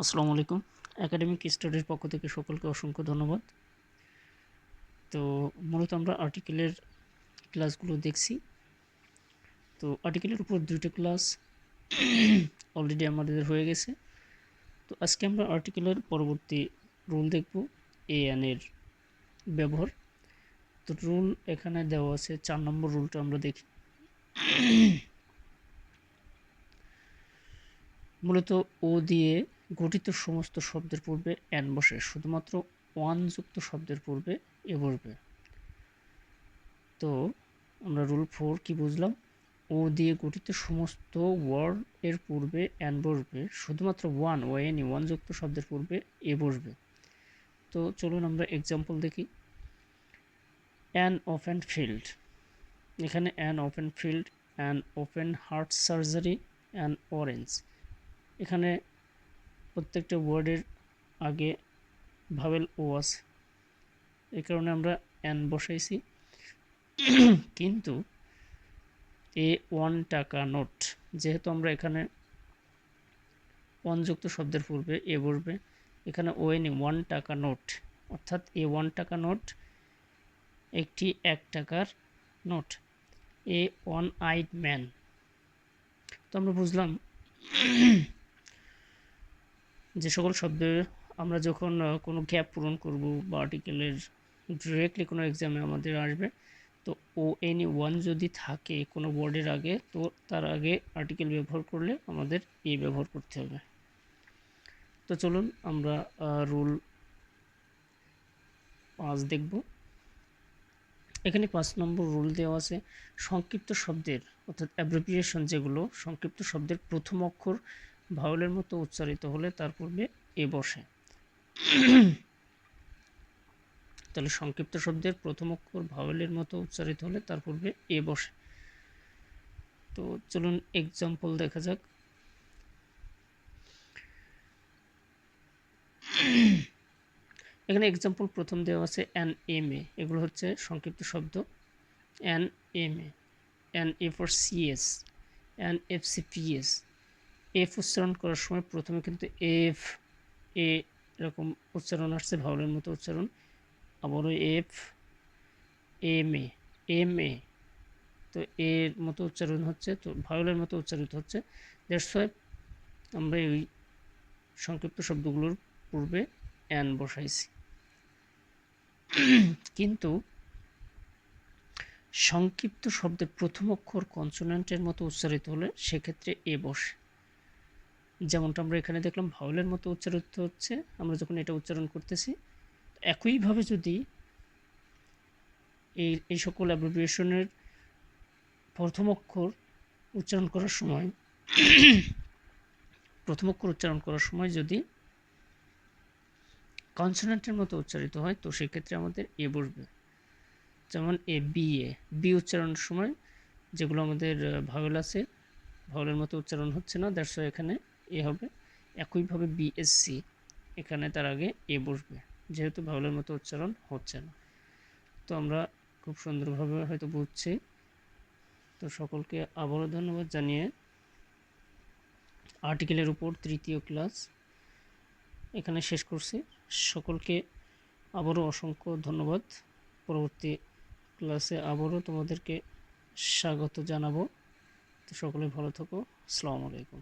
আসসালামু আলাইকুম। একাডেমিক স্টাডির পক্ষ থেকে সকলকে অসংখ্য ধন্যবাদ। তো মূলত আমরা আর্টিকেলের ক্লাসগুলো দেখছি। তো আর্টিকেলের উপর 2টা ক্লাস অলরেডি আমাদের হয়ে গেছে। তো আজকে আমরা আর্টিকেলের পরবর্তী রুল দেখব, এন এর ব্যবহার। তো রুল এখানে দেওয়া আছে, 4 নম্বর রুলটা আমরা দেখি। মূলত ও দিয়ে গঠিত সমস্ত শব্দের পূর্বে এন বসে, শুধুমাত্র ওয়ান যুক্ত শব্দের পূর্বে এ বসবে। তো আমরা রুল 4 কি বুঝলাম? ও দিয়ে গঠিত সমস্ত ওয়ার্ড এর পূর্বে অ্যান বসবে, শুধুমাত্র ওয়ান যুক্ত শব্দের পূর্বে এ বসবে। তো চলুন আমরা এক্সাম্পল দেখি। অ্যান ওপেন ফিল্ড, এখানে an open field, an open heart surgery, an orange. এখানে প্রত্যেকটা ওয়ার্ডের আগে ভাওয়েল ও আছে, এই কারণে আমরা অ্যান বসাইছি। কিন্তু এ 1 টাকা নোট, যেহেতু আমরা এখানে ওয়ান যুক্ত শব্দের পূর্বে এ বসবে, এখানে ওএনই 1 টাকা নোট, অর্থাৎ এ 1 টাকা নোট একটি 1 টাকার নোট। এ ওয়ান আইড ম্যান। তো আমরা বুঝলাম যে সকল শব্দে আমরা যখন কোনো গ্যাপ পূরণ করব বা আর্টিকেলের ডিরেক্টলি কোনো এক্সামে আমাদের আসবে, তো ও এনি 1 যদি থাকে কোনো ওয়ার্ডের আগে, তো তার আগে আর্টিকেল ব্যবহার করলে আমাদের এ ব্যবহার করতে হবে। তো চলুন আমরা রুল 5 দেখব। এখানে 5 নম্বর রুল দেওয়া আছে, সংক্ষিপ্ত শব্দের অর্থাৎ অ্যাব্রিভিয়েশন, যেগুলো সংক্ষিপ্ত শব্দের প্রথম অক্ষর ভাওয়েলের মতো উচ্চারিত হলে তার পূর্বে এ বসে। তাহলে সংক্ষিপ্ত শব্দের প্রথম অক্ষর ভাওয়েলের মতো উচ্চারিত হলে তার পূর্বে এ বসে। তো চলুন এক্সাম্পল দেখা যাক। এখানে এক্সাম্পল প্রথম দেওয়া আছে অ্যান এম এ, এগুলো হচ্ছে সংক্ষিপ্ত শব্দ। An M A, an A for CS, an F C P S. F উচ্চারণ করার সময় প্রথমে কিন্তু এফ এ এরকম উচ্চারণ আসছে, ভাওয়েলের মতো উচ্চারণ। আবারও F M A, M A, তো এর মতো উচ্চারণ হচ্ছে, তো ভাওয়েলের মতো উচ্চারিত হচ্ছে। দ্যাটস ওয়াই আমরা এই সংক্ষিপ্ত শব্দগুলোর পূর্বে অ্যান বসাইছি। কিন্তু সংক্ষিপ্ত শব্দের প্রথম অক্ষর কনসোনেন্টের মতো উচ্চারিত হলে সেক্ষেত্রে এ বসে। যেমনটা আমরা এখানে দেখলাম ভাওয়েলের মতো উচ্চারিত হচ্ছে আমরা যখন এটা উচ্চারণ করতেছি। একইভাবে যদি এই সকল অ্যাব্রিভিয়েশনের প্রথম অক্ষর উচ্চারণ করার সময় যদি কনসোনেন্টের মতো উচ্চারিত হয়, তো সেক্ষেত্রে আমাদের এ বসবে। যেমন এ বি এ, বি উচ্চারণের সময় যেগুলো আমাদের ভাওয়েল আছে, ভাওয়েলের মতো উচ্চারণ হচ্ছে না, দ্যাটস ওয়াই এখানে এ হবে। একইভাবে বিএসসি, এখানে তার আগে এ বসবে, যেহেতু ভাওয়েলের মতো উচ্চারণ হচ্ছে না। তো আমরা খুব সুন্দরভাবে হয়তো বুঝছি। তো সকলকে আবারও ধন্যবাদ জানিয়ে আর্টিকেলের উপর 3য় ক্লাস এখানে শেষ করছি। সকলকে আবারও অসংখ্য ধন্যবাদ। পরবর্তী ক্লাসে আবারও তোমাদেরকে স্বাগত জানাবো। তো সকলে ভালো থাকো। আসসালামু আলাইকুম।